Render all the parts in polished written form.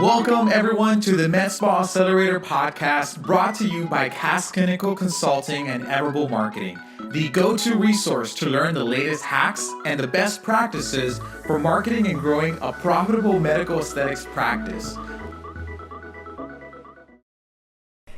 Welcome everyone to the MedSpa Accelerator podcast, brought to you by Cast Clinical Consulting and Everable Marketing, the go-to resource to learn the latest hacks and the best practices for marketing and growing a profitable medical aesthetics practice.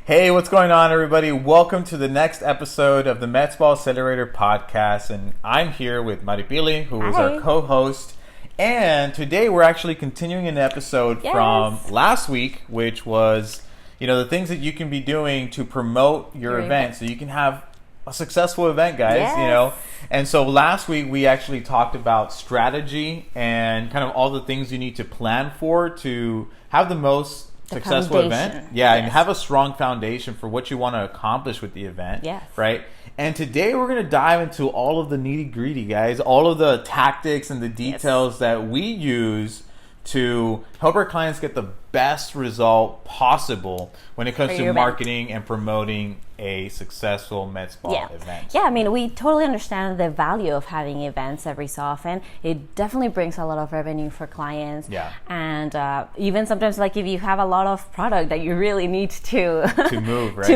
Hey, what's going on, everybody? Welcome to the next episode of the MedSpa Accelerator podcast, and I'm here with Maripili, who is our co-host. And today we're actually continuing an episode from last week, which was, the things that you can be doing to promote your event so you can have a successful event, guys, And so last week we actually talked about strategy and kind of all the things you need to plan for to have the most successful event. And have a strong foundation for what you want to accomplish with the event. Right? And today we're going to dive into all of the nitty-gritty, guys, all of the tactics and the details that we use to help our clients get the best result possible when it comes to marketing and promoting a successful MedSpa event. Yeah, I mean, we totally understand the value of having events every so often. It definitely brings a lot of revenue for clients. And even sometimes, like, if you have a lot of product that you really need to move, right?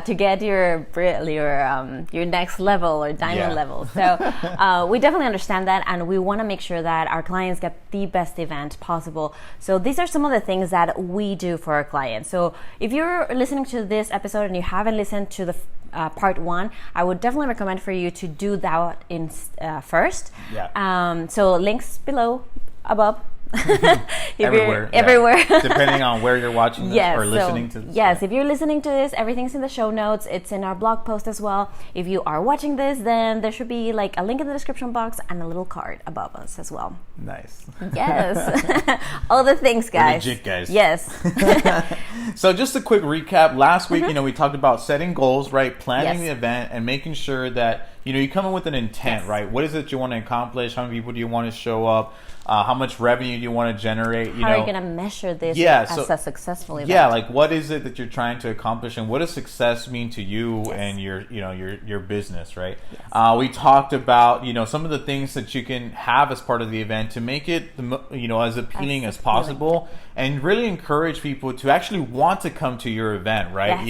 To get your next level or diamond level. So we definitely understand that, and we want to make sure that our clients get the best event possible. So these are some of the things that we do for our clients. So if you're listening to this episode and you haven't listened to the part one, I would definitely recommend for you to do that in first. So links below, above. Everywhere. Depending on where you're watching this or listening to this. If you're listening to this, everything's in the show notes. It's in our blog post as well. If you are watching this, then there should be like a link in the description box and a little card above us as well. Nice. Yes. All the things, guys. We're legit, guys. Yes. So just a quick recap. Last week, we talked about setting goals, right? Planning the event and making sure that, you come in with an intent, right? What is it you want to accomplish? How many people do you want to show up? How much revenue do you want to generate? How are you going to measure this as a successful event? Like what is it that you're trying to accomplish, and what does success mean to you and your business, right? We talked about some of the things that you can have as part of the event to make it as appealing as possible, and really encourage people to actually want to come to your event, right?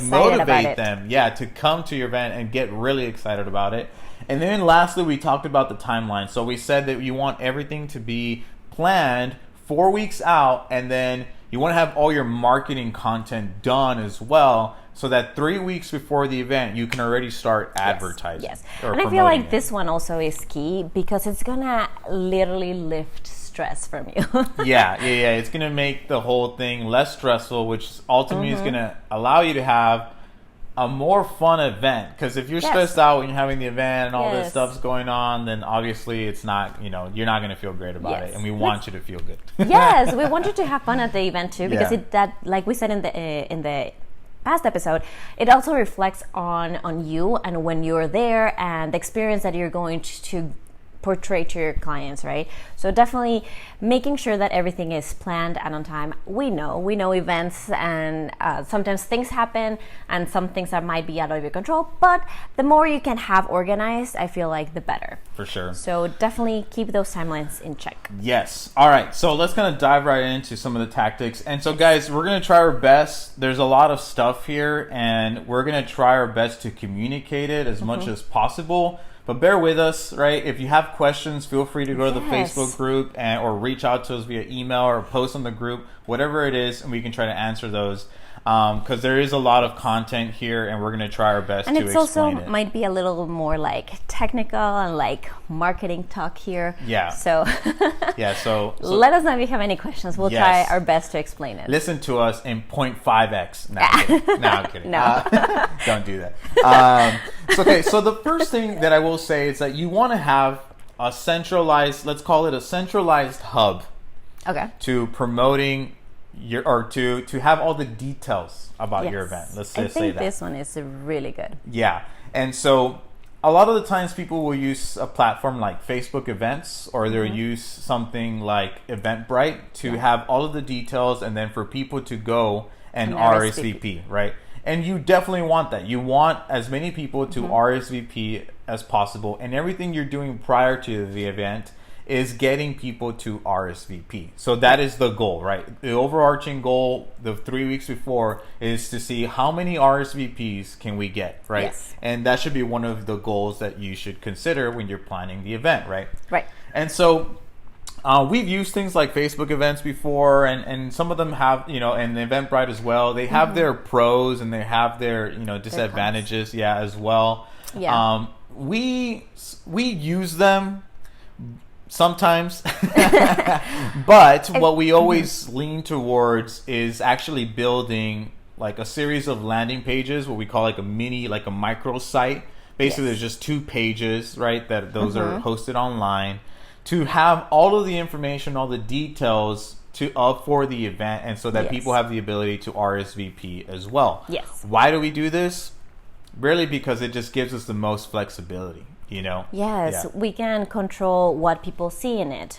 Motivate them, to come to your event and get really excited about it. And then lastly, we talked about the timeline. So we said that you want everything to be planned 4 weeks out, and then you want to have all your marketing content done as well, so that 3 weeks before the event, you can already start advertising. And I feel like this one also is key because it's going to literally lift stress from you. It's going to make the whole thing less stressful, which ultimately is going to allow you to have a more fun event, because if you're stressed out when you're having the event and all this stuff's going on, then obviously it's not, you're not going to feel great about it, and we want you to feel good. We want you to have fun at the event too, because like we said in the past episode, it also reflects on you and when you're there and the experience that you're going to portray to your clients, right? So definitely making sure that everything is planned and on time. We know events, and sometimes things happen and some things that might be out of your control, but the more you can have organized, I feel like the better. For sure. So definitely keep those timelines in check. Yes. All right. So let's kind of dive right into some of the tactics. And so guys, we're going to try our best. There's a lot of stuff here, and we're going to try our best to communicate it as much as possible. But bear with us, right? If you have questions, feel free to go to the Facebook group or reach out to us via email or post on the group, whatever it is, and we can try to answer those. Because there is a lot of content here, and we're going to try our best to explain it. And it's also might be a little more like technical and like marketing talk here. So so let us know if you have any questions. We'll try our best to explain it. Listen to us in 0.5x. No, I'm kidding. Don't do that. So the first thing that I will say is that you want to have a centralized, let's call it a centralized hub to promoting to have all the details about your event. Let's just say that. This one is really good. And so a lot of the times people will use a platform like Facebook events, or they'll use something like Eventbrite to have all of the details, and then for people to go and RSVP, right? And you definitely want that. You want as many people to RSVP as possible, and everything you're doing prior to the event is getting people to RSVP. So that is the goal, right? The overarching goal, the 3 weeks before, is to see how many RSVPs can we get, right? Yes. And that should be one of the goals that you should consider when you're planning the event, right? Right. And so we've used things like Facebook events before, and some of them have, and Eventbrite as well. They have their pros and they have their, disadvantages, as well. Yeah. We use them sometimes, but what we always lean towards is actually building like a series of landing pages, what we call like a micro site. Basically, there's just 2 pages, right? That those are hosted online, to have all of the information, all the details for the event, and so that people have the ability to RSVP as well. Yes. Why do we do this? Really, because it just gives us the most flexibility. Yes, we can control what people see in it,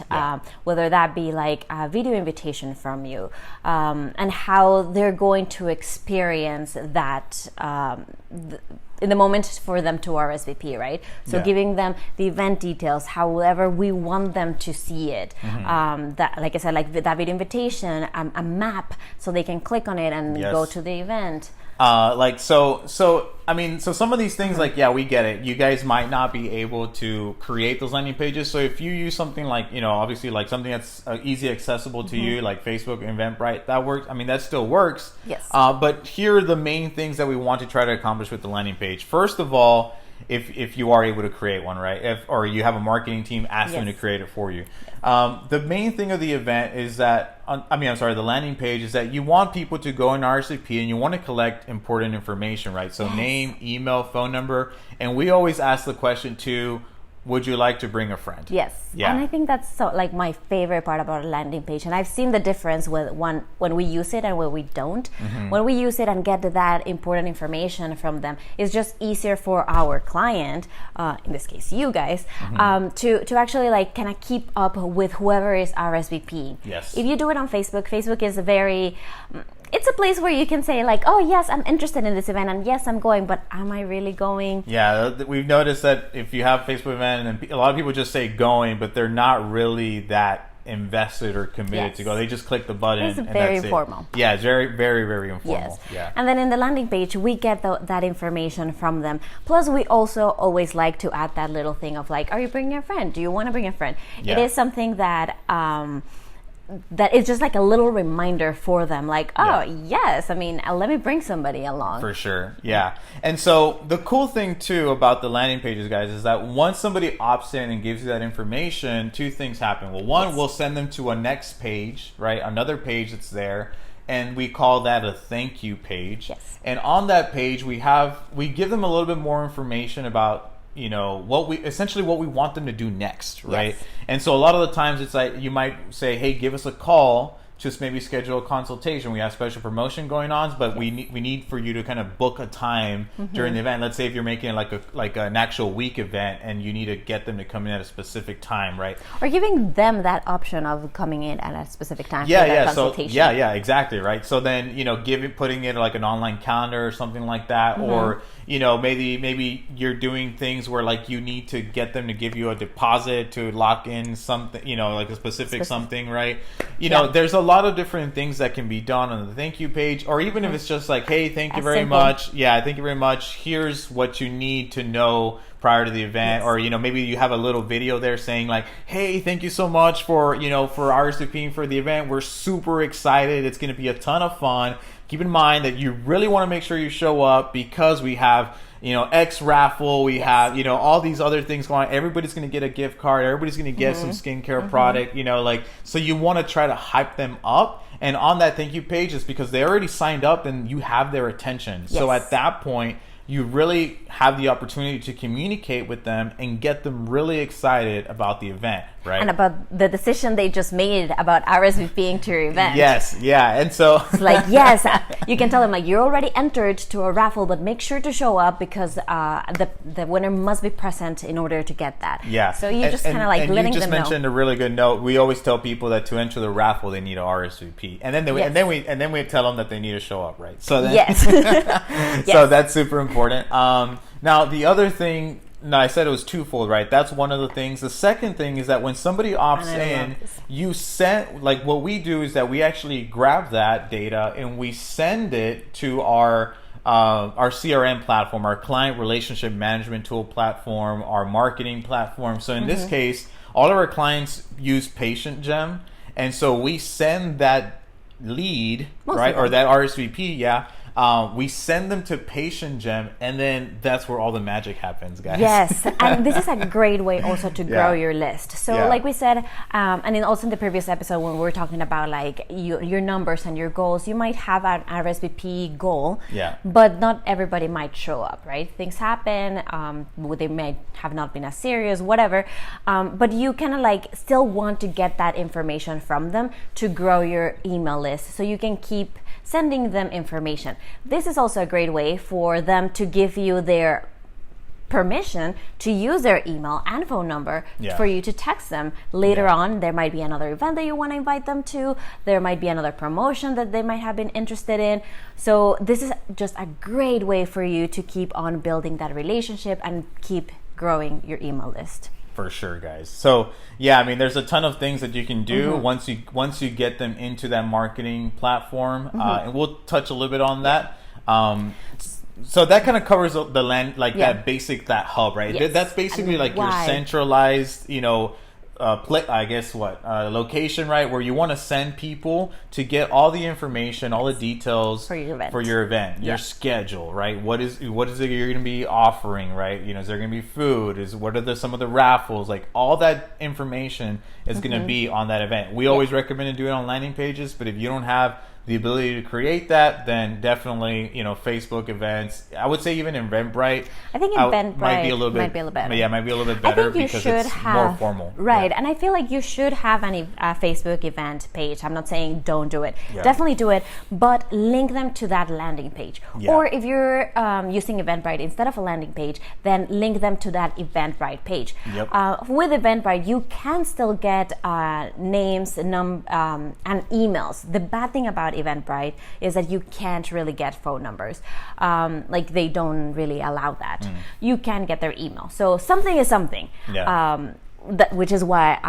whether that be like a video invitation from you, and how they're going to experience that in the moment for them to RSVP, right? So giving them the event details, however we want them to see it. That, like I said, like that video invitation, a map, so they can click on it and go to the event. So some of these things, we get it. You guys might not be able to create those landing pages. So if you use something like, obviously like something that's easy accessible to you, like Facebook, Eventbrite, that works. I mean, that still works. Yes. But here are the main things that we want to try to accomplish with the landing page. First of all, if you are able to create one, right? Or you have a marketing team, ask them to create it for you. The main thing of the event is that, the landing page is that you want people to go in RSVP and you want to collect important information, right? So name, email, phone number. And we always ask the question too, would you like to bring a friend? Yes. Yeah. And I think that's so like my favorite part about a landing page. And I've seen the difference with when we use it and when we don't. When we use it and get that important information from them, it's just easier for our client, in this case you guys, to actually like kind of keep up with whoever is RSVP. Yes. If you do it on Facebook, Facebook is it's a place where you can say like, oh yes, I'm interested in this event, and yes, I'm going, but am I really going? Yeah, we've noticed that if you have a Facebook event, and a lot of people just say going, but they're not really that invested or committed to go. They just click the button. It's very informal. Yeah, it's very, very, very informal. Yes. Yeah. And then in the landing page, we get that information from them. Plus, we also always like to add that little thing of like, are you bringing a friend? Do you want to bring a friend? Yeah. It is something that that is just like a little reminder for them, like, yes, let me bring somebody along. For sure, yeah. And so the cool thing too about the landing pages, guys, is that once somebody opts in and gives you that information, 2 things happen. Well, one, we'll send them to a next page, right? Another page that's there, and we call that a thank you page. Yes. And on that page, we give them a little bit more information about what we want them to do next, right? Yes. And so a lot of the times it's like you might say, hey, give us a call, just maybe schedule a consultation. We have special promotion going on, but we need for you to kind of book a time during the event. Let's say if you're making like an actual week event and you need to get them to come in at a specific time, right? Or giving them that option of coming in at a specific time for that consultation. So exactly, right? So then putting it like an online calendar or something like that, or maybe you're doing things where like you need to get them to give you a deposit to lock in something, like a specific something, right? There's a lot of different things that can be done on the thank you page, or even if it's just like, hey, thank you very much. Yeah, thank you very much. Here's what you need to know prior to the event, or maybe you have a little video there saying like, hey, thank you so much for RSVPing for the event. We're super excited. It's going to be a ton of fun. Keep in mind that you really want to make sure you show up because we have X raffle, we have all these other things going on. Everybody's going to get a gift card, everybody's going to get some skincare product, so you want to try to hype them up. And on that thank you page, is because they already signed up and you have their attention. Yes. So at that point, you really have the opportunity to communicate with them and get them really excited about the event, right? And about the decision they just made about RSVPing to your event. Yes, yeah. And so it's like, yes, you can tell them like, you're already entered to a raffle, but make sure to show up because the winner must be present in order to get that. Yeah. So you just kind of like letting them know. And you just mentioned a really good note. We always tell people that to enter the raffle, they need a RSVP, and then we tell them that they need to show up, right? So then, yes. So that's super important. Now the other thing No, I said it was twofold, right? That's one of the things. The second thing is that when somebody opts in, you send, like what we do is that we actually grab that data and we send it to our CRM platform, our client relationship management tool platform, our marketing platform. So in this case, all of our clients use Patient Gem. And so we send that lead, right? Or that RSVP, we send them to Patient Gem, and then that's where all the magic happens, guys. Yes, and this is a great way also to grow your list. So like we said, and then also in the previous episode when we were talking about like your numbers and your goals, you might have an RSVP goal, but not everybody might show up, right? Things happen, they may have not been as serious, whatever, but you kind of like still want to get that information from them to grow your email list so you can keep sending them information. This is also a great way for them to give you their permission to use their email and phone number for you to text them later on. There might be another event that you want to invite them to. There might be another promotion that they might have been interested in. So this is just a great way for you to keep on building that relationship and keep growing your email list. For sure, guys. So I mean, there's a ton of things that you can do once you get them into that marketing platform, and we'll touch a little bit on that. So that kind of covers the land, like that basic, that hub, right? Yes. That's basically like your centralized, location, right? Where you want to send people to get all the information, all the details for your event, your schedule, right? What is it you're going to be offering, right? Is there going to be food? What are some of the raffles? Like all that information is going to be on that event. We always recommend to do it on landing pages, but if you don't have the ability to create that, then definitely, Facebook events. I would say even Eventbrite. I think Eventbrite might be a little bit better. Yeah, might be a little bit better because it's more formal. Right, and I feel like you should have a Facebook event page. I'm not saying don't do it. Yeah. Definitely do it, but link them to that landing page. Yeah. Or if you're using Eventbrite instead of a landing page, then link them to that Eventbrite page. Yep. With Eventbrite, you can still get names, and emails. The bad thing about Eventbrite is that you can't really get phone numbers. Like they don't really allow that. You can get their email. So something is something. Yeah. Which is why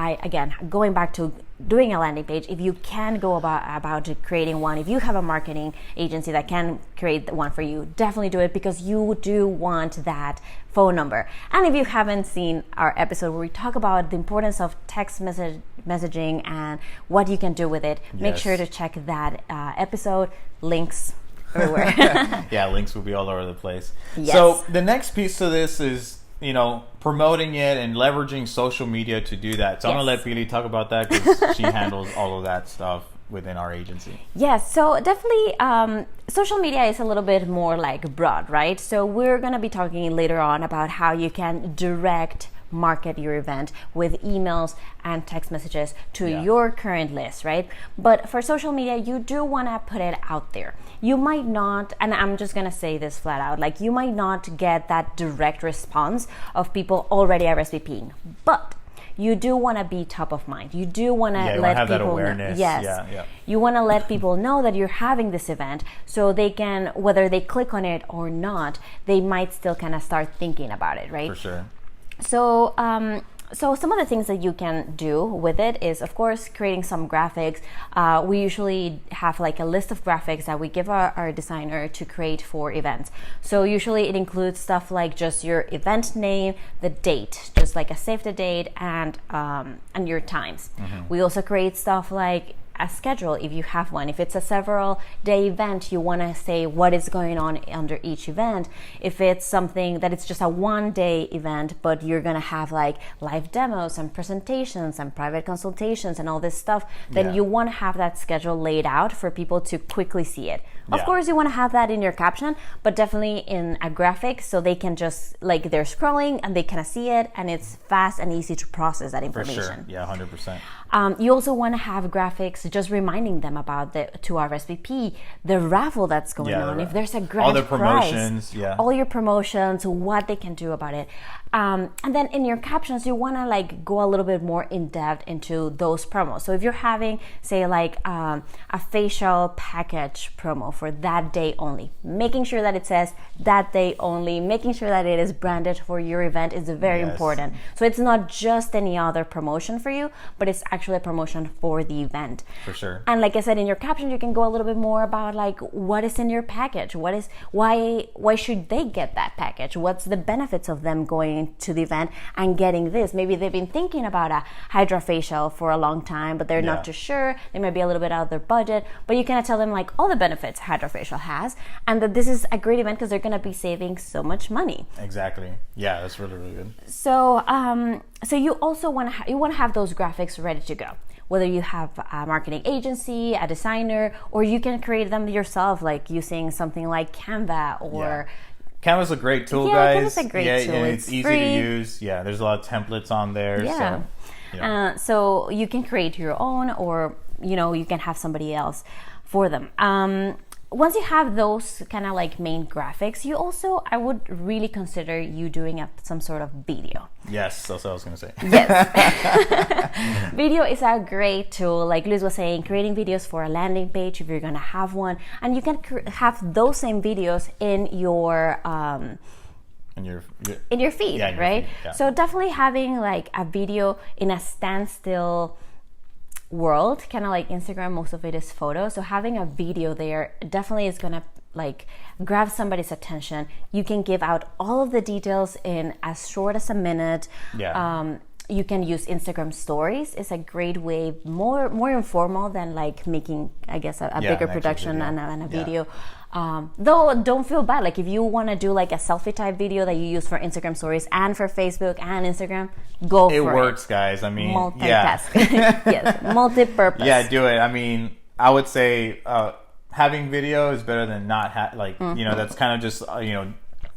going back to doing a landing page, if you can go about creating one, if you have a marketing agency that can create one for you, definitely do it because you do want that phone number. And if you haven't seen our episode where we talk about the importance of text messaging and what you can do with it, make sure to check that episode. Links everywhere. Yeah, links will be all over the place. Yes. So the next piece of this is promoting it and leveraging social media to do that. So I'm going to let Pili talk about that because she handles all of that stuff within our agency. Yes, so definitely social media is a little bit more like broad, right? So we're going to be talking later on about how you can direct market your event with emails and text messages to your current list, right? But for social media, you do want to put it out there. You might not, and I'm just going to say this flat out, like you might not get that direct response of people already RSVPing, but you do want to be top of mind. You do want to let people that awareness. You want to let people know that you're having this event so they can, whether they click on it or not, they might still kind of start thinking about it, right? For sure. So some of the things that you can do with it is, of course, creating some graphics. We usually have like a list of graphics that we give our designer to create for events. So usually it includes stuff like just your event name, the date, just like a save the date, and your times. We also create stuff like a schedule if you have one. If it's a several day event, you want to say what is going on under each event. If it's something that it's just a 1 day event, but you're going to have like live demos and presentations and private consultations and all this stuff, then you want to have that schedule laid out for people to quickly see it. Of course, you want to have that in your caption, but definitely in a graphic so they can just, like, they're scrolling and they kind of see it and it's fast and easy to process that information. For sure. Yeah, 100%. You also want to have graphics just reminding them about the 2 hour SPP, the raffle that's going on. If there's a grand all the prize, promotions, all your promotions, what they can do about it. And then in your captions, you want to like go a little bit more in depth into those promos. So if you're having, say, like a facial package promo for that day only, making sure that it says that day only, making sure that it is branded for your event is very important. So it's not just any other promotion for you, but it's actually a promotion for the event. For sure. And like I said, in your caption, you can go a little bit more about like what is in your package, why should they get that package, what's the benefits of them going to the event and getting this. Maybe they've been thinking about a hydrofacial for a long time, but they're not too sure. They might be a little bit out of their budget, but you can tell them like all the benefits hydrofacial has, and that this is a great event because they're going to be saving so much money. Exactly. Yeah, that's really, really good. So so you also want to have those graphics ready to go, whether you have a marketing agency, a designer, or you can create them yourself, like using something like Canva or Canva's a great tool, guys. Canva's a great tool. And it's easy free to use. Yeah, there's a lot of templates on there. So you can create your own, or you can have somebody else for them. Once you have those kind of like main graphics, I would really consider you doing some sort of video. Yes, that's what I was going to say. Yes. Video is a great tool. Like Liz was saying, creating videos for a landing page if you're going to have one. And you can have those same videos in your... in your feed, right? Feed, yeah. So definitely having like a video in a standstill world, kind of like Instagram, most of it is photos. So having a video there definitely is gonna like grab somebody's attention. You can give out all of the details in as short as a minute. You can use Instagram stories. It's a great way, more informal than like making, I guess, a bigger production and a video. Though don't feel bad. Like if you want to do like a selfie type video that you use for Instagram stories and for Facebook and Instagram, go for it. It works, guys. I mean, multitask. Yes, multi-purpose. Yeah, do it. I mean, I would say having video is better than not that's kind of just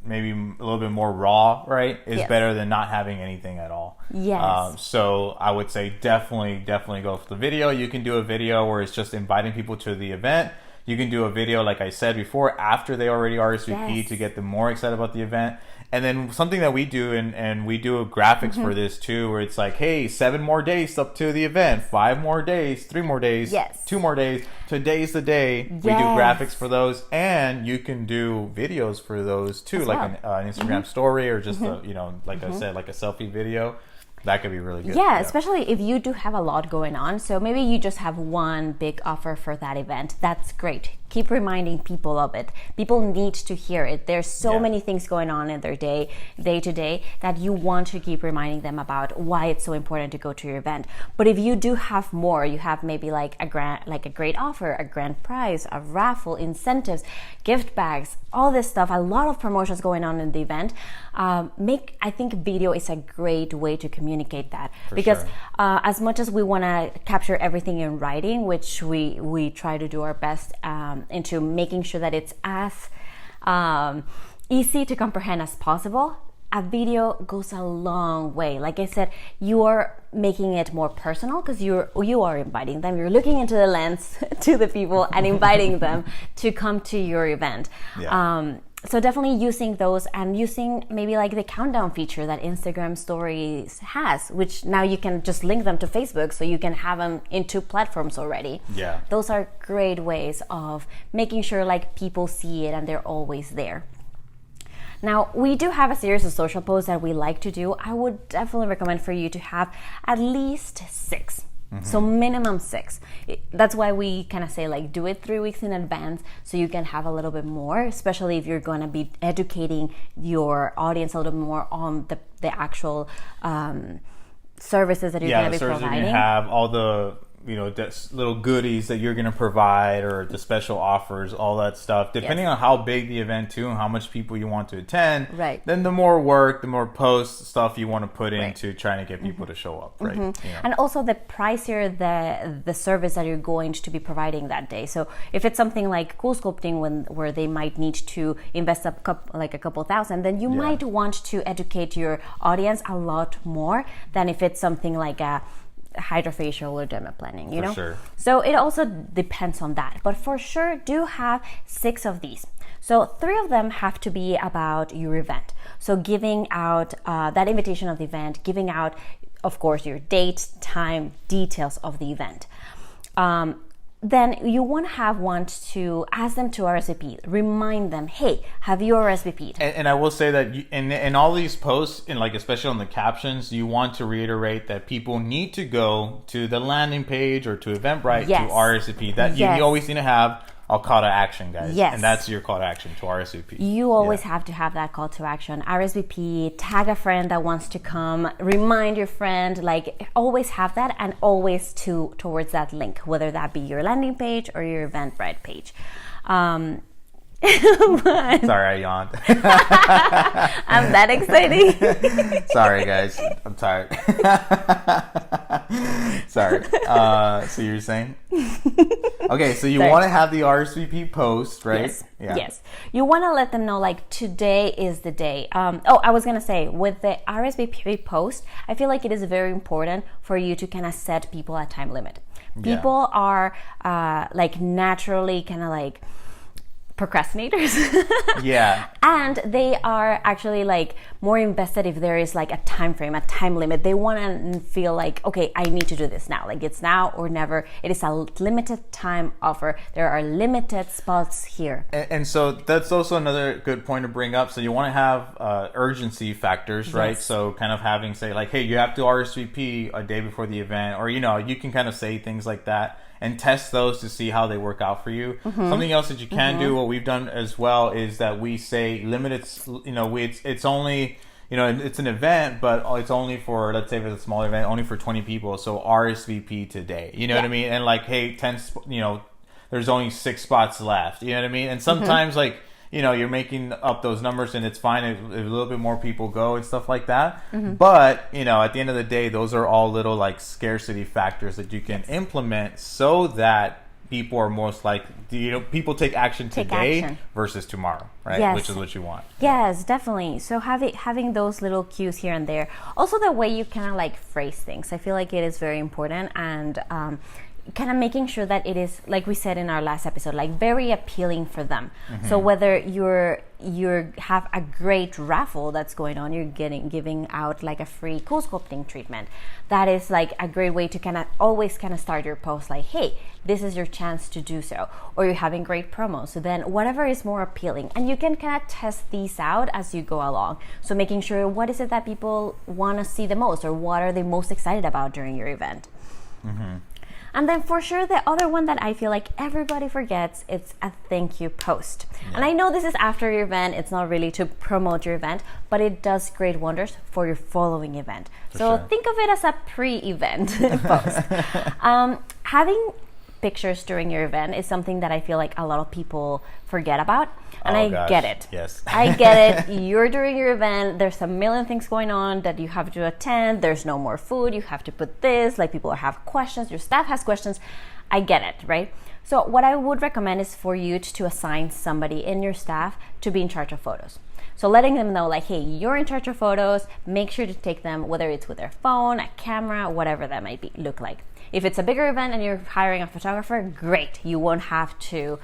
maybe a little bit more raw, right? Is better than not having anything at all. Yes. So I would say definitely go for the video. You can do a video where it's just inviting people to the event. You can do a video, like I said before, after they already RSVP to get them more excited about the event. And then something that we do, and we do graphics for this too, where it's like, hey, 7 more days up to the event, 5 more days, 3 more days, 2 more days, today's the day. We do graphics for those, and you can do videos for those too, like an Instagram story or just I said, like a selfie video. That could be really good. Yeah, especially if you do have a lot going on. So maybe you just have one big offer for that event. That's great. Keep reminding people of it. People need to hear it. There's so many things going on in their day to day, that you want to keep reminding them about why it's so important to go to your event. But if you do have more, you have maybe like a great offer, a grand prize, a raffle, incentives, gift bags, all this stuff, a lot of promotions going on in the event. I think video is a great way to communicate that, because as much as we want to capture everything in writing, which we try to do our best into making sure that it's as easy to comprehend as possible, a video goes a long way. Like I said, you are making it more personal because you are inviting them. You're looking into the lens to the people and inviting them to come to your event. So definitely using those, and using maybe like the countdown feature that Instagram stories has, which now you can just link them to Facebook, so you can have them in 2 platforms already. Yeah. Those are great ways of making sure like people see it and they're always there. Now, we do have a series of social posts that we like to do. I would definitely recommend for you to have at least 6. So minimum 6. That's why we kind of say like do it 3 weeks in advance, so you can have a little bit more, especially if you're going to be educating your audience a little bit more on the actual services that you're going to be providing. You're going to have all the little goodies that you're going to provide, or the special offers, all that stuff, depending on how big the event too and how much people you want to attend. Right. Then the more work, the more post stuff you want to put into trying to get people to show up. Right. And also the pricier the service that you're going to be providing that day. So if it's something like cool sculpting, where they might need to invest a couple thousand, then you might want to educate your audience a lot more than if it's something like hydrofacial or dermaplaning, you know? Sure. So it also depends on that. But for sure, do have 6 of these. So 3 of them have to be about your event. So giving out that invitation of the event, giving out, of course, your date, time, details of the event. Then you want to have one to ask them to RSVP. Remind them, hey, have you RSVP'd? And I will say that in all these posts, and like especially on the captions, you want to reiterate that people need to go to the landing page or to Eventbrite to RSVP. That you always need to have a call to action, guys. Yes. And that's your call to action, to RSVP. You always have to have that call to action. RSVP, tag a friend that wants to come, remind your friend, like always have that, and always towards that link, whether that be your landing page or your Eventbrite page. Sorry, I yawned. I'm that exciting. Sorry, guys. I'm tired. Sorry. So you were saying? Okay, so you want to have the RSVP post, right? Yes. Yeah. Yes. You want to let them know, like, today is the day. I was going to say, with the RSVP post, I feel like it is very important for you to kind of set people a time limit. People are, like, naturally kind of like procrastinators. And they are actually like more invested if there is like a time frame, a time limit. They want to feel like, okay, I need to do this now. Like it's now or never. It is a limited time offer. There are limited spots here. And so that's also another good point to bring up. So you want to have urgency factors, right? So kind of having say like, hey, you have to RSVP a day before the event, or, you know, you can kind of say things like that and test those to see how they work out for you. Something else that you can do, what we've done as well, is that we say limited, you know, it's only, you know, it's an event, but it's only for, let's say if it's a smaller event, only for 20 people. So RSVP today, you know what I mean? And like, hey, 10, you know, there's only 6 spots left, you know what I mean? And sometimes like, you know, you're making up those numbers and it's fine if a little bit more people go and stuff like that. But, you know, at the end of the day, those are all little like scarcity factors that you can implement so that people are most like, you know, people take action today versus tomorrow, right? Yes. Which is what you want. Yes, definitely. So having those little cues here and there. Also the way you kind of like phrase things. I feel like it is very important, and kind of making sure that it is, like we said in our last episode, like very appealing for them. So whether you have a great raffle that's going on, you're giving out like a free cool sculpting treatment, that is like a great way to kind of always kind of start your post like, hey, this is your chance to do so. Or you're having great promos, so then whatever is more appealing, and you can kind of test these out as you go along. So making sure, what is it that people want to see the most, or what are they most excited about during your event. And then for sure, the other one that I feel like everybody forgets, it's a thank you post. And I know this is after your event, it's not really to promote your event, but it does great wonders for your following event. Think of it as a pre-event post. Having pictures during your event is something that I feel like a lot of people forget about. And I get it. Yes. I get it. You're during your event. There's a million things going on that you have to attend. There's no more food. You have to put this. Like, people have questions. Your staff has questions. I get it, right? So what I would recommend is for you to assign somebody in your staff to be in charge of photos. So letting them know, like, hey, you're in charge of photos. Make sure to take them, whether it's with their phone, a camera, whatever that might look like. If it's a bigger event and you're hiring a photographer, great. You won't have to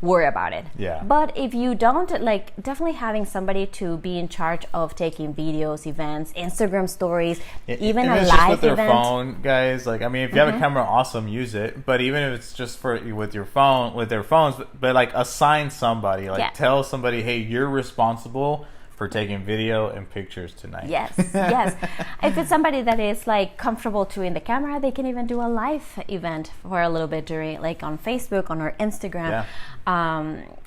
worry about it. But if you don't, like, definitely having somebody to be in charge of taking videos, events, Instagram stories, even a live just with their event. phone, guys. Like, I mean, if you have a camera, awesome, use it. But even if it's just with your phone, with their phones, but like assign somebody, like tell somebody, hey, you're responsible for taking video and pictures tonight. Yes. If it's somebody that is like comfortable to in the camera, they can even do a live event for a little bit during, like on Facebook, on our Instagram,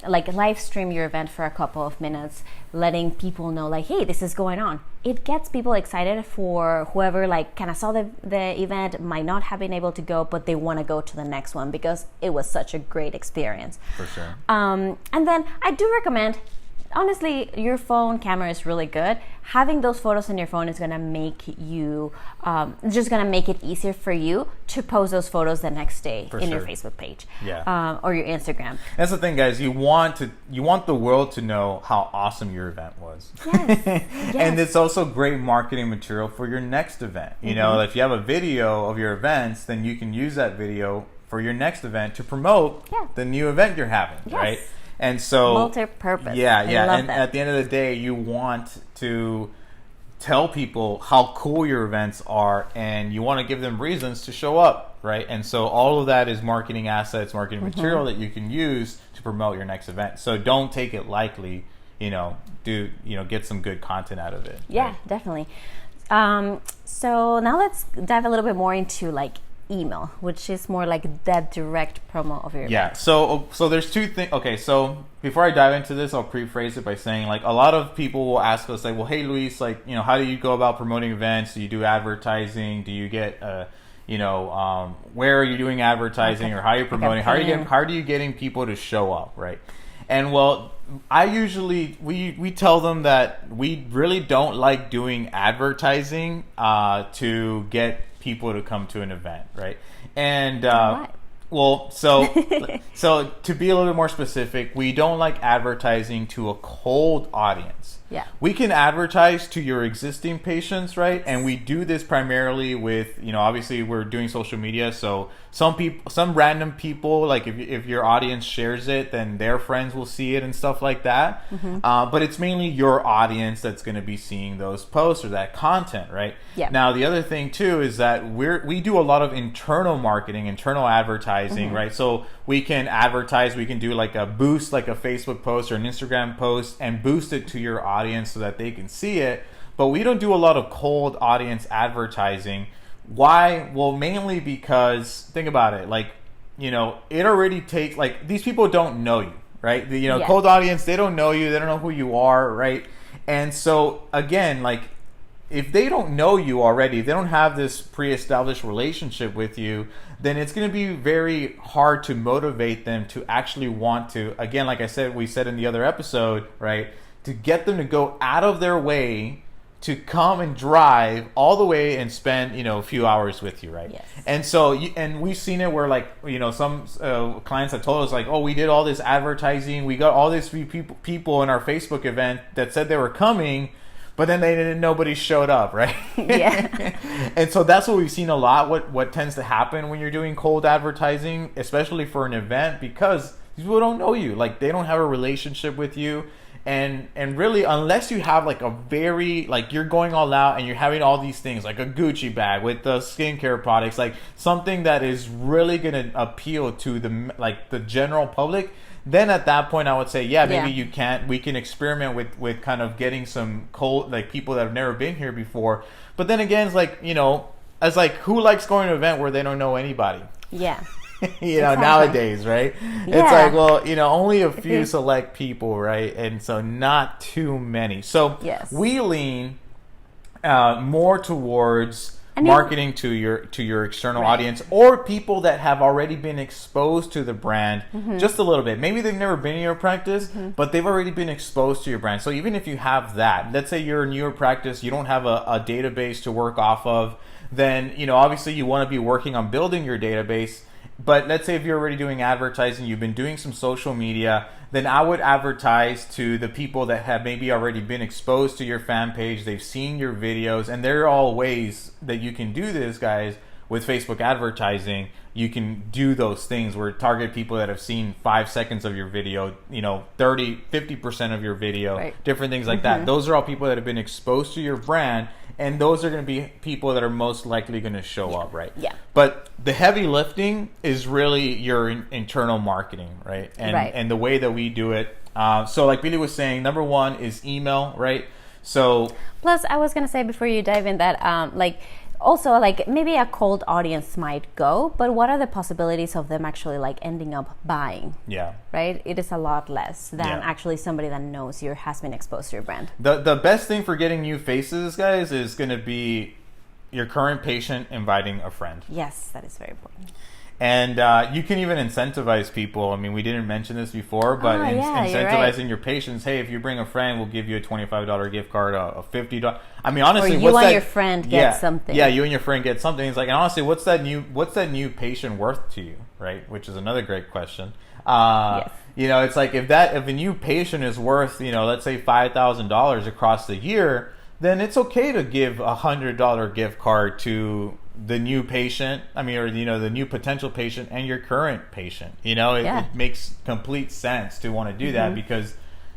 like live stream your event for a couple of minutes, letting people know like, hey, this is going on. It gets people excited for whoever like kind of saw the event, might not have been able to go, but they want to go to the next one because it was such a great experience. For sure. And then I do recommend honestly, your phone camera is really good. Having those photos in your phone is going to make you, just going to make it easier for you to post those photos the next day your Facebook page, or your Instagram. That's the thing, guys. You want the world to know how awesome your event was. Yes. Yes. And it's also great marketing material for your next event. You know, if you have a video of your events, then you can use that video for your next event to promote the new event you're having, right? And so multi-purpose. And at the end of the day, you want to tell people how cool your events are, and you want to give them reasons to show up, right? And so all of that is marketing assets, marketing material that you can use to promote your next event. So don't take it lightly. Get some good content out of it. Yeah, right? Definitely. So now let's dive a little bit more into like email, which is more like that direct promo of your event. Yeah. So there's two things. Okay. So before I dive into this, I'll pre-phrase it by saying, like, a lot of people will ask us, like, well, hey, Luis, like, how do you go about promoting events? Do you do advertising? Do you get, where are you doing advertising, or how are you promoting? How are you getting people to show up, right? And well, I usually we tell them that we really don't like doing advertising to get people to come to an event, right? And so to be a little bit more specific, we don't like advertising to a cold audience. Yeah. We can advertise to your existing patients, right? And we do this primarily with, obviously we're doing social media. So some random people, like if your audience shares it, then their friends will see it and stuff like that. But it's mainly your audience that's going to be seeing those posts or that content, right? Yeah. Now, the other thing too is that we do a lot of internal marketing, internal advertising, right? So we can advertise, we can do like a boost, like a Facebook post or an Instagram post, and boost it to your audience so that they can see it. But we don't do a lot of cold audience advertising. Why? Well, mainly because, think about it, like, it already takes, like, these people don't know you, right? Cold audience, they don't know you, they don't know who you are, right? And so again, like, if they don't know you already, if they don't have this pre-established relationship with you, then it's going to be very hard to motivate them to actually want to, again, like we said in the other episode, right, to get them to go out of their way to come and drive all the way and spend, a few hours with you, right? Yes. And so, and we've seen it where, like, some clients have told us, like, oh, we did all this advertising, we got all these people in our Facebook event that said they were coming, but then nobody showed up, right? Yeah. And so that's what we've seen a lot. What tends to happen when you're doing cold advertising, especially for an event, because these people don't know you, like, they don't have a relationship with you. And really, unless you have like a very, like, you're going all out and you're having all these things, like a Gucci bag with the skincare products, like something that is really going to appeal to the general public, then at that point I would say, we can experiment with kind of getting some cold, like, people that have never been here before. But then again, it's like, it's like, who likes going to an event where they don't know anybody? Yeah. Nowadays, right? Yeah. It's like, well, only a few select people, right? And so not too many. So we lean more towards marketing to your external audience, or people that have already been exposed to the brand just a little bit. Maybe they've never been in your practice, but they've already been exposed to your brand. So even if you have that, let's say you're a newer practice, you don't have a database to work off of, then, obviously you want to be working on building your database. But let's say if you're already doing advertising, you've been doing some social media, then I would advertise to the people that have maybe already been exposed to your fan page. They've seen your videos, and there are all ways that you can do this, guys, with Facebook advertising. You can do those things where target people that have seen 5 seconds of your video, 50% of your video, different things like that. Those are all people that have been exposed to your brand, and those are going to be people that are most likely going to show up, right? Yeah. But the heavy lifting is really your internal marketing, right? And the way that we do it. So like Billy was saying, number one is email, right? So plus, I was going to say before you dive in that, also, like, maybe a cold audience might go, but what are the possibilities of them actually, like, ending up buying? Yeah. Right? It is a lot less than actually somebody that knows you, has been exposed to your brand. The best thing for getting new faces, guys, is going to be your current patient inviting a friend. Yes, that is very important. And you can even incentivize people. I mean, we didn't mention this before, but incentivizing your patients. Hey, if you bring a friend, we'll give you a $25 gift card, a $50. I mean, honestly, or you and your friend get something. Yeah, you and your friend get something. It's like, and honestly, what's that new patient worth to you, right? Which is another great question. You know, it's like if a new patient is worth, you know, let's say $5,000 across the year, then it's okay to give $100 gift card to the new patient. I mean, or, you know, the new potential patient and your current patient. You know, it makes complete sense to want to do that, because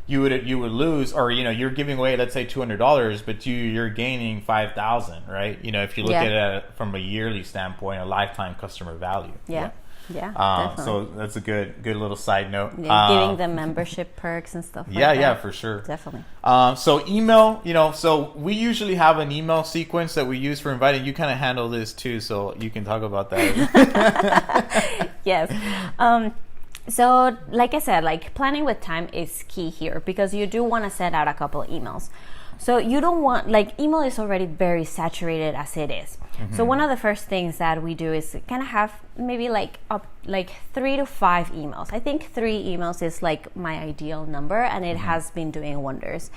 you would lose, or, you know, you're giving away, let's say $200, but you're gaining $5,000, right? You know, if you look at it from a yearly standpoint, a lifetime customer value. Definitely. So that's a good little side note. Giving them membership perks and stuff like that. Yeah, for sure. Definitely. So email, you know, so we usually have an email sequence that we use for inviting. You kind of handle this too, so you can talk about that. Yes. So like I said, like planning with time is key here, because you do want to send out a couple of emails. So you don't want, like, email is already very saturated as it is. So one of the first things that we do is kind of have maybe like 3 to 5 emails. I think 3 emails is like my ideal number, and it has been doing wonders.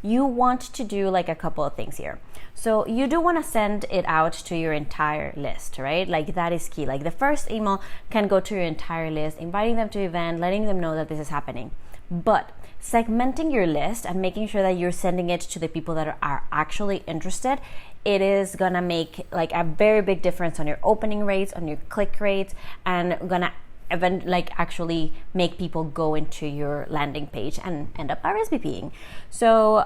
You want to do like a couple of things here. So you do want to send it out to your entire list, right? Like that is key. Like the first email can go to your entire list, inviting them to an event, letting them know that this is happening. But segmenting your list and making sure that you're sending it to the people that are actually interested, it is gonna make like a very big difference on your opening rates, on your click rates, and gonna actually make people go into your landing page and end up RSVPing. So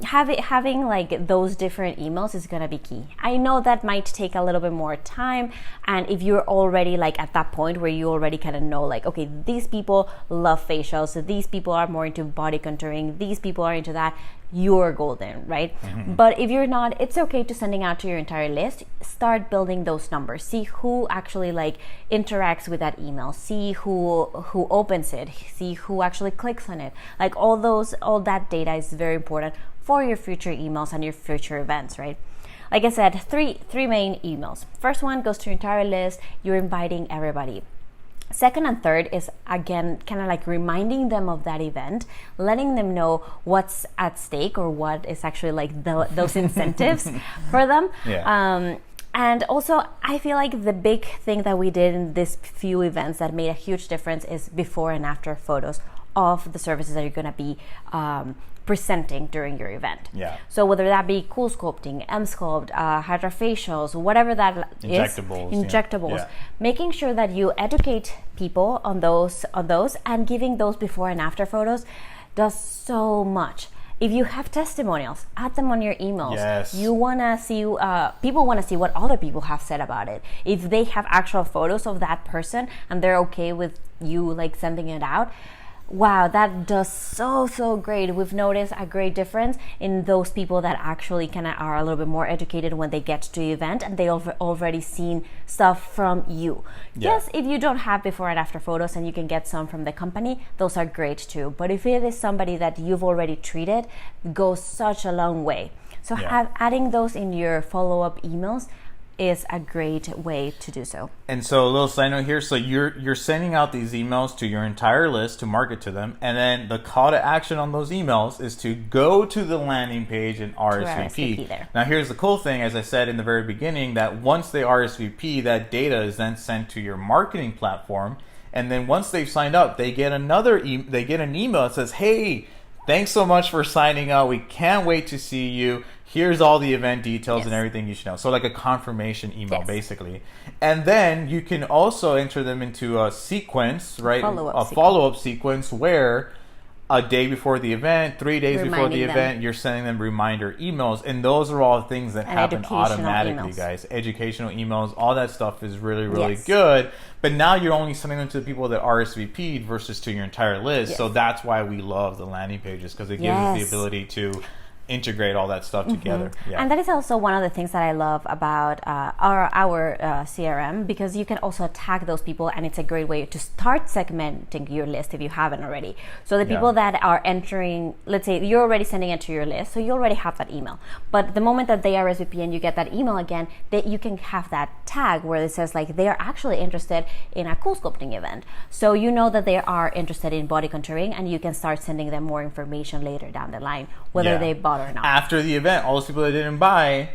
having like those different emails is gonna be key. I know that might take a little bit more time, and if you're already like at that point where you already kind of know, like, okay, these people love facials, so these people are more into body contouring, these people are into that, you're golden, right? But if you're not, it's okay to sending out to your entire list. Start building those numbers. See who actually like interacts with that email. See who opens it. See who actually clicks on it. Like all that data is very important for your future emails and your future events, right? Like I said, three main emails. First one goes to your entire list. You're inviting everybody. Second and third is, again, kind of like reminding them of that event, letting them know what's at stake or what is actually like those incentives for them. And also, I feel like the big thing that we did in these few events that made a huge difference is before and after photos of the services that you're going to be presenting during your event. So whether that be cool sculpting, M-Sculpt, hydrofacials, whatever that injectables, making sure that you educate people on those, and giving those before and after photos does so much. If you have testimonials, add them on your emails. You want to see, people want to see what other people have said about it. If they have actual photos of that person and they're okay with you like sending it out, wow, that does so great. We've noticed a great difference in those people that actually kind of are a little bit more educated when they get to the event and they've already seen stuff from you. Yes, if you don't have before and after photos and you can get some from the company, those are great too. But if it is somebody that you've already treated, it goes such a long way. So adding those in your follow-up emails is a great way to do so. And so a little side note here, so you're sending out these emails to your entire list to market to them, and then the call to action on those emails is to go to the landing page and RSVP. Now here's the cool thing, as I said in the very beginning, that once they RSVP, that data is then sent to your marketing platform, and then once they've signed up, they get they get an email that says, hey, thanks so much for signing up, we can't wait to see you. Here's all the event details and everything you should know. So like a confirmation email, basically. And then you can also enter them into a sequence, right? A follow-up sequence where a day before the event, 3 days before the event, you're sending them reminder emails. And those are all things that happen automatically, guys. Educational emails, all that stuff is really good. But now you're only sending them to the people that RSVP'd versus to your entire list. So that's why we love the landing pages, because it gives us the ability to integrate all that stuff together. Yeah. And that is also one of the things that I love about our CRM, because you can also tag those people, and it's a great way to start segmenting your list if you haven't already. So the people that are entering, let's say you're already sending it to your list, so you already have that email. But the moment that they RSVP and you get that email again, that you can have that tag where it says like they are actually interested in a cool sculpting event. So you know that they are interested in body contouring, and you can start sending them more information later down the line, whether they bought or not. After the event, all those people that didn't buy,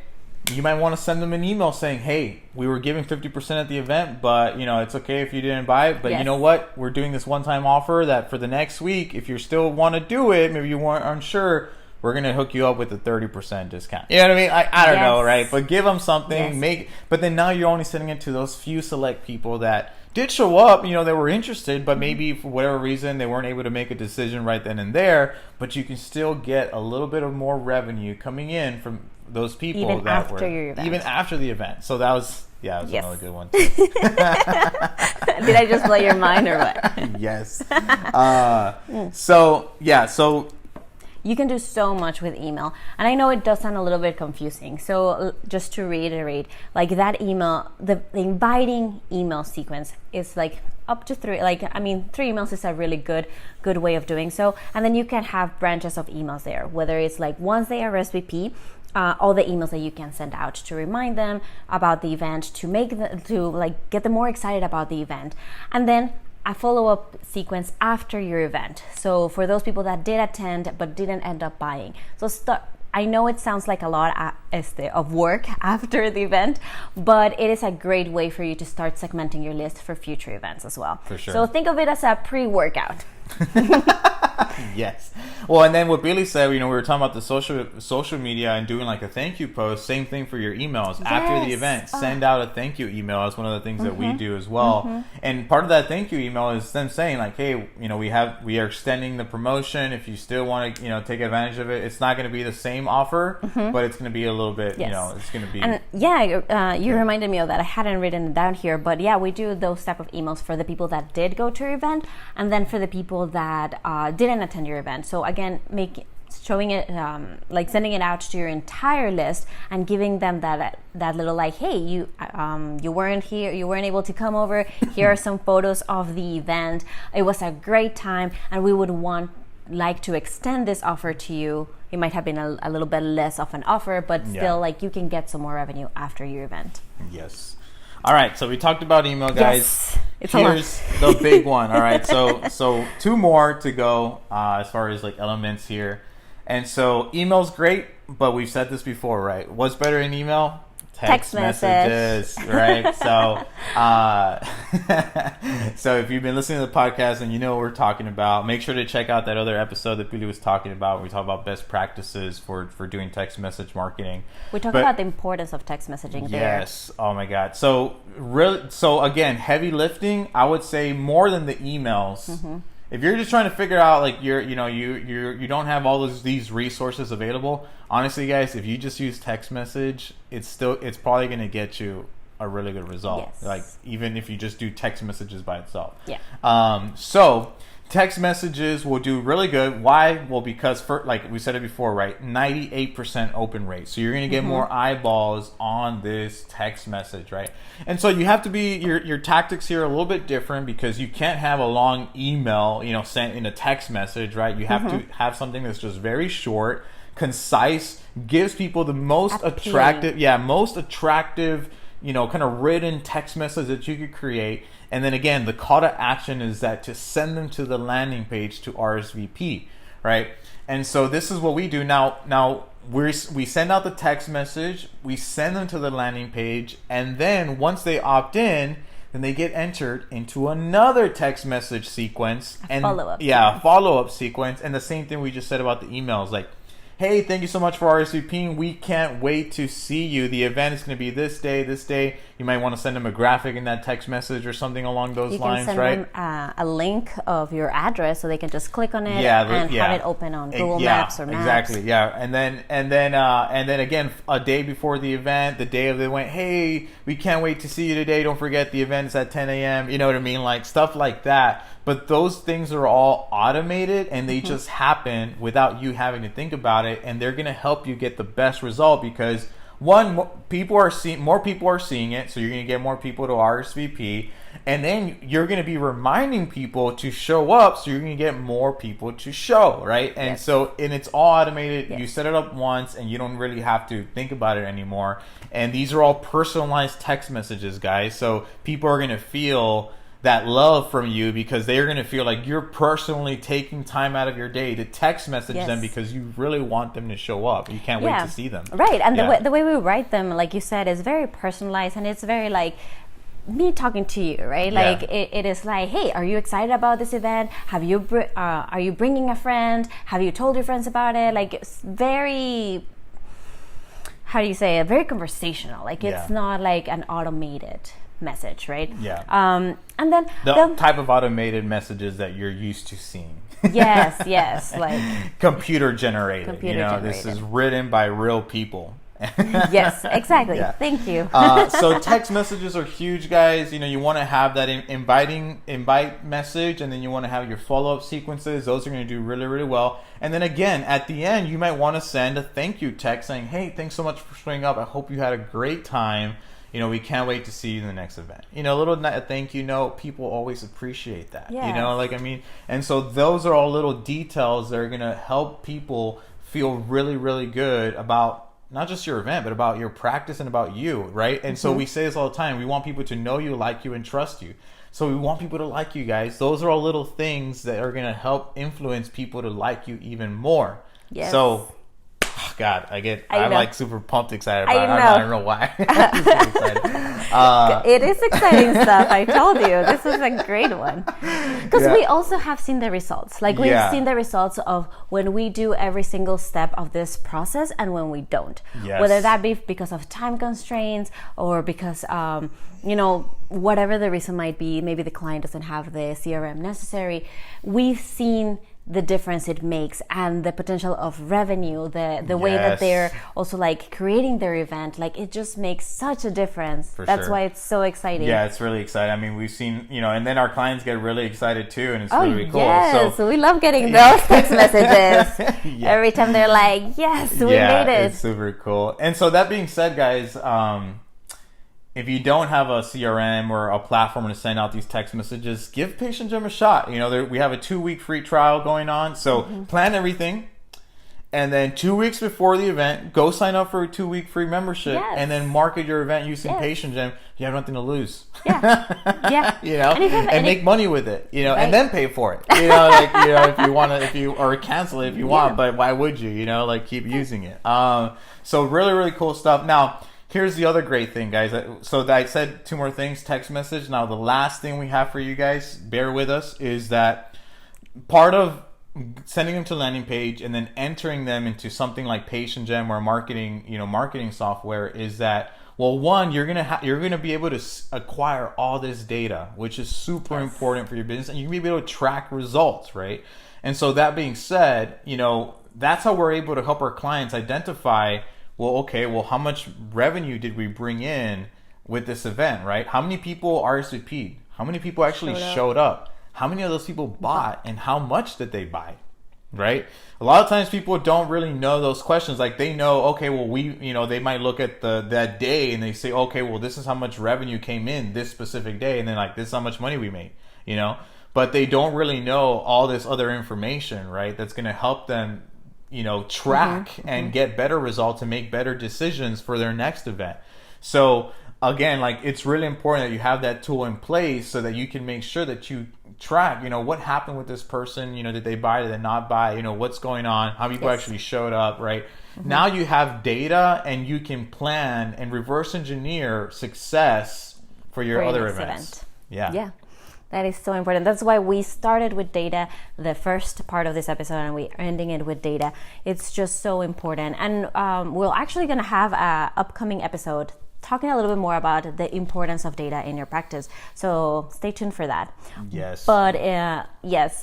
you might want to send them an email saying, hey, we were giving 50% at the event, but it's okay if you didn't buy it, but you know what, we're doing this one-time offer that for the next week, if you still want to do it, maybe you aren't sure, we're going to hook you up with a 30% discount. You know what I mean? I don't know, right? But give them something, but then now you're only sending it to those few select people that did show up, they were interested, but maybe for whatever reason they weren't able to make a decision right then and there, but you can still get a little bit of more revenue coming in from those people even after your event. Even after the event. So that was another good one. Did I just blow your mind or what? Yes. So you can do so much with email. And I know it does sound a little bit confusing. So just to reiterate, like that email, the inviting email sequence is like up to 3. 3 emails is a really good way of doing so. And then you can have branches of emails there, whether it's like once they RSVP, all the emails that you can send out to remind them about the event, to get them more excited about the event. And then a follow-up sequence after your event. So for those people that did attend but didn't end up buying. So I know it sounds like a lot of work after the event, but it is a great way for you to start segmenting your list for future events as well. For sure. So think of it as a pre-workout. Yes. Well, and then what Billy said, we were talking about the social media and doing like a thank you post. Same thing for your emails. Yes. After the event, send out a thank you email. That's one of the things that we do as well. And part of that thank you email is them saying like, hey, we are extending the promotion. If you still want to, take advantage of it, it's not going to be the same offer, but it's going to be a little bit, it's going to be. And you reminded me of that. I hadn't written it down here, but we do those type of emails for the people that did go to your event, and then for the people that didn't attend your event. So again, sending it out to your entire list and giving them that little like, hey, you weren't here, you weren't able to come over. Here are some photos of the event. It was a great time, and we would like to extend this offer to you. It might have been a little bit less of an offer, but still, you can get some more revenue after your event. Yes. All right, so we talked about email, guys. Yes, here's the big one. All right, so 2 more to go as far as elements here. And so email's great, but we've said this before, right? What's better in email? Text messages, right? So if you've been listening to the podcast and you know what we're talking about, make sure to check out that other episode that Billy was talking about. We talk about best practices for doing text message marketing. We talk about the importance of text messaging there. Yes. Oh my God. So again, heavy lifting, I would say more than the emails. If you're just trying to figure out you don't have all these resources available, honestly guys, if you just use text message, it's probably going to get you a really good result. Yes. Even if you just do text messages by itself. Yeah. So text messages will do really good. Why? Well, because like we said it before, right? 98% open rate. So you're going to get more eyeballs on this text message, right? And so you have to be your tactics here are a little bit different, because you can't have a long email, sent in a text message, right? You have to have something that's just very short, concise, gives people the most attractive, kind of written text message that you could create. And then again, the call to action is that to send them to the landing page to RSVP, right? And so this is what we do now. We send out the text message, we send them to the landing page, and then once they opt in, then they get entered into another text message sequence, follow-up sequence. And the same thing we just said about the emails, like, hey, thank you so much for RSVPing. We can't wait to see you. The event is going to be this day. You might want to send them a graphic in that text message or something along those lines, right? You can send them a link of your address so they can just click on it and have it open on Google Maps or Maps. Exactly, yeah. And then again, a day before the event, the day of the event, hey, we can't wait to see you today. Don't forget the event's at 10 a.m. You know what I mean? Like stuff like that. But those things are all automated, and they just happen without you having to think about about it, and they're going to help you get the best result because one, more people are seeing it, so you're going to get more people to RSVP, and then you're going to be reminding people to show up, so you're going to get more people to show, right? And and it's all automated. You set it up once, and you don't really have to think about it anymore. And these are all personalized text messages, guys. So people are going to feel that love from you because they're going to feel like you're personally taking time out of your day to text message them because you really want them to show up. You can't wait to see them. Right. And the way we write them, like you said, is very personalized, and it's very like me talking to you, right? Like it is like, hey, are you excited about this event? Have you are you bringing a friend? Have you told your friends about it? Like it's very, how do you say it? Very conversational. Like it's not like an automated message, right? And then the type of automated messages that you're used to seeing. yes, like computer generated. This is written by real people. Yes, exactly. Thank you. So text messages are huge, guys. You want to have that invite message, and then you want to have your follow-up sequences. Those are going to do really, really well. And then again, at the end, you might want to send a thank you text saying, hey, thanks so much for showing up. I hope you had a great time. We can't wait to see you in the next event. A little thank you note. People always appreciate that. And so those are all little details that are going to help people feel really, really good about not just your event, but about your practice and about you, right? And so we say this all the time. We want people to know you, like you, and trust you. So we want people to like you, guys. Those are all little things that are going to help influence people to like you even more. Yes. So, God, I'm like super pumped, excited about it. I don't know why. I'm super excited. It is exciting stuff. I told you, this is a great one. Because we also have seen the results. Like we've seen the results of when we do every single step of this process and when we don't. Yes. Whether that be because of time constraints or because, whatever the reason might be, maybe the client doesn't have the CRM necessary. We've seen the difference it makes and the potential of revenue, the way that they're also like creating their event, like it just makes such a difference. That's why it's so exciting. Yeah, it's really exciting. I mean, we've seen, and then our clients get really excited too, and it's really cool. Yes, so we love getting those text messages. Every time they're like, yes, we made it. It's super cool. And so that being said, guys, if you don't have a CRM or a platform to send out these text messages, give Patient Gym a shot. We have a 2-week free trial going on. So plan everything. And then 2 weeks before the event, go sign up for a 2-week free membership and then market your event using Patient Gym. You have nothing to lose. And make money with it, and then pay for it. If you want to, or cancel it if you want, but why would you, keep using it. So really, really cool stuff. Now, here's the other great thing, guys. So I said 2 more things, text message. Now, the last thing we have for you guys, bear with us, is that part of sending them to landing page and then entering them into something like Patient Gym or marketing software is that, well, one, you're gonna be able to acquire all this data, which is super important for your business, and you're gonna be able to track results, right? And so that being said, that's how we're able to help our clients identify, how much revenue did we bring in with this event, right? How many people RSVP'd? How many people actually showed up? How many of those people bought, and how much did they buy, right? A lot of times people don't really know those questions. Like they know, they might look at that day and they say, this is how much revenue came in this specific day, and then like this is how much money we made, but they don't really know all this other information, right? That's going to help them track and get better results and make better decisions for their next event. So again, like it's really important that you have that tool in place so that you can make sure that you track, what happened with this person, did they buy, did they not buy, what's going on, how many people actually showed up, right? Now you have data and you can plan and reverse engineer success for your other events. Yeah. That is so important. That's why we started with data, the first part of this episode, and we're ending it with data. It's just so important. And we're actually going to have an upcoming episode talking a little bit more about the importance of data in your practice. So stay tuned for that. Yes. But yes,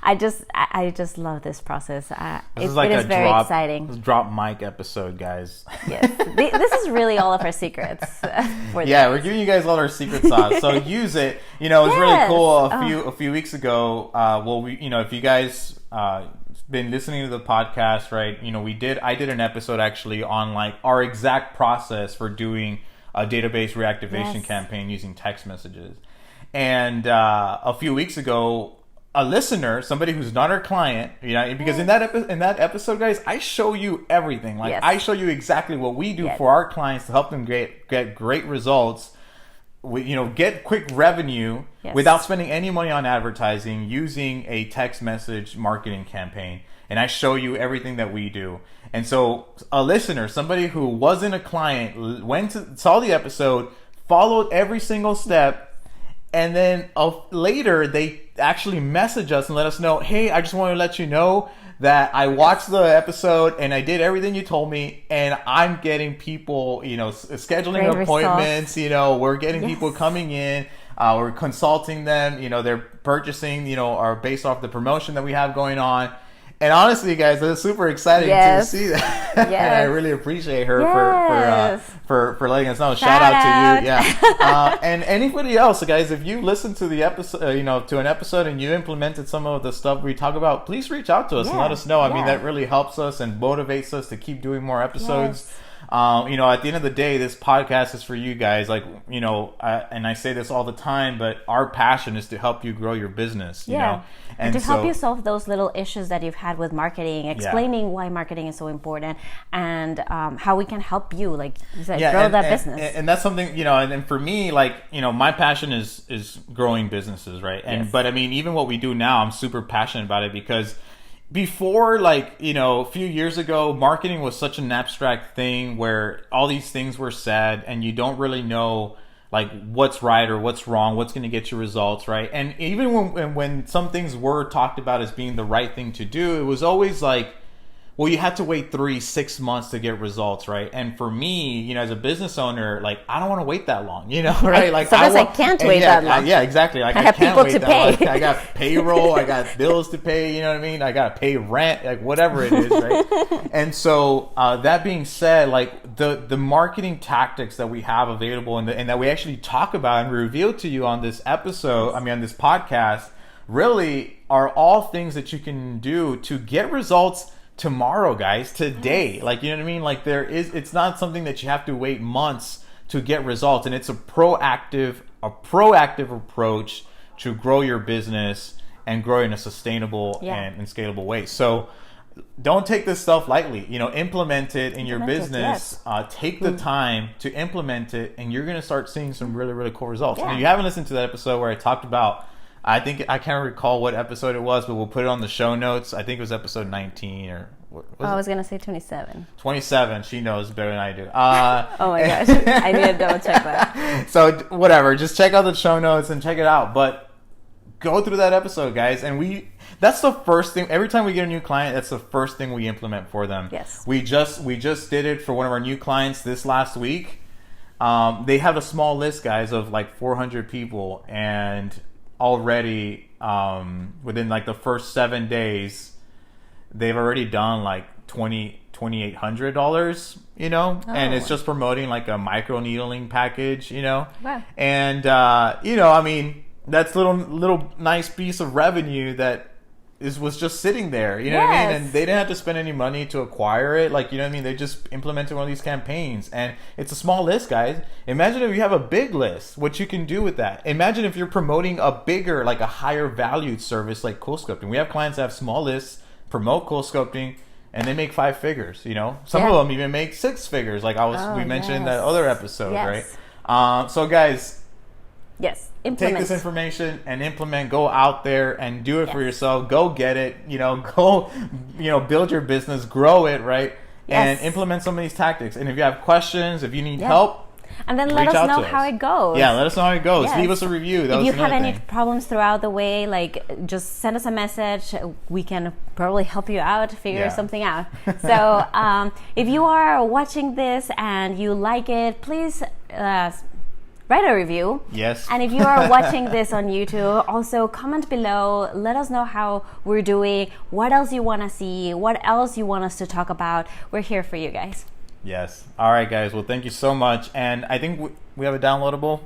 I just love this process. It is very exciting. This drop mic episode, guys. Yes, this is really all of our secrets. We're giving you guys all our secret sauce. So use it. It was really cool. A few weeks ago. If you guys been listening to the podcast, right? I did an episode actually on like our exact process for doing a database reactivation campaign using text messages. And a few weeks ago, a listener, somebody who's not our client, because in that episode, guys, I show you everything. Like I show you exactly what we do for our clients to help them get great results. Get quick revenue without spending any money on advertising using a text message marketing campaign. And I show you everything that we do. And so a listener, somebody who wasn't a client, saw the episode, followed every single step, and then later they actually message us and let us know, hey, I just want to let you know that I watched the episode and I did everything you told me, and I'm getting people, scheduling Great appointments, we're getting people coming in, we're consulting them, they're purchasing, are based off the promotion that we have going on. And honestly, guys, it's super exciting to see that. And I really appreciate her for letting us know. Shout out to you. Yeah. And anybody else, guys, if you listen to the episode, to an episode and you implemented some of the stuff we talk about, please reach out to us and let us know. I mean, that really helps us and motivates us to keep doing more episodes. At the end of the day, this podcast is for you guys. Like, and I say this all the time, but our passion is to help you grow your business, you know? And to help you solve those little issues that you've had with marketing, explaining why marketing is so important, and how we can help you, like you said, grow that business. And that's something, and for me, like, my passion is growing businesses, right? But I mean, even what we do now, I'm super passionate about it because before, like, a few years ago, marketing was such an abstract thing where all these things were said and you don't really know like what's right or what's wrong, what's going to get you results, right? And even when some things were talked about as being the right thing to do, it was always like, well, you had to wait 3-6 months to get results, right? And for me, as a business owner, like, I don't want to wait that long, right? Like, sometimes I can't wait that long. Yeah, exactly. Like, I have can't people wait to that pay. long. I got payroll, I got bills to pay, you know what I mean? I got to pay rent, like whatever it is, right? And so that being said, like the marketing tactics that we have available and that we actually talk about and reveal to you on this episode, on this podcast, really are all things that you can do to get results tomorrow, guys, today. Like, you know what I mean? Like, it's not something that you have to wait months to get results, and it's a proactive approach to grow your business and grow in a sustainable and scalable way. So don't take this stuff lightly. Implement it in your business. Take the time to implement it, and you're going to start seeing some really, really cool results. And if you haven't listened to that episode where I talked about, I can't recall what episode it was, but we'll put it on the show notes. I think it was episode 19 or what was it? I was going to say 27. 27. She knows better than I do. Oh my gosh. I need to double check that. So whatever, just check out the show notes and check it out. But go through that episode, guys. And that's the first thing. Every time we get a new client, that's the first thing we implement for them. Yes. We just did it for one of our new clients this last week. They have a small list, guys, of like 400 people, and already within like the first 7 days, they've already done like $2,800, and it's just promoting like a micro needling package, Wow. And that's little nice piece of revenue that was just sitting there, you know what I mean? And they didn't have to spend any money to acquire it. Like, they just implemented one of these campaigns, and it's a small list, guys. Imagine if you have a big list, what you can do with that. Imagine if you're promoting a bigger, like a higher valued service like cool sculpting. We have clients that have small lists, promote cool sculpting, and they make 5 figures, Some of them even make 6 figures, like we mentioned in that other episode, right? So guys, implement. Take this information and implement. Go out there and do it for yourself. Go get it. Go, build your business, grow it, right? And implement some of these tactics. And if you have questions, if you need help, and then let us know how it goes. Yeah, let us know how it goes. Leave us a review. If you have any problems throughout the way, like, just send us a message. We can probably help you out, figure something out. So if you are watching this and you like it, please write a review. Yes. And if you are watching this on YouTube, also comment below. Let us know how we're doing, what else you want to see, what else you want us to talk about. We're here for you guys. Yes. All right, guys. Well, thank you so much. And I think we have a downloadable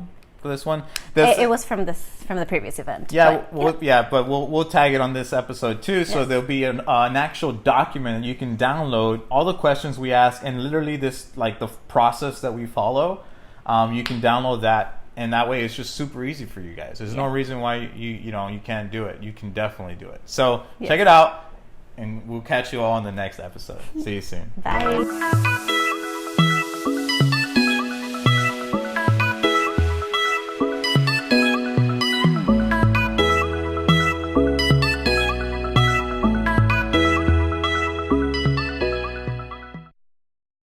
for this one. It was from the previous event. Yeah, but we'll tag it on this episode too. So there'll be an actual document that you can download all the questions we ask, and literally this like the process that we follow. You can download that, and that way it's just super easy for you guys. There's no reason why you can't do it. You can definitely do it. So check it out, and we'll catch you all in the next episode. See you soon. Bye.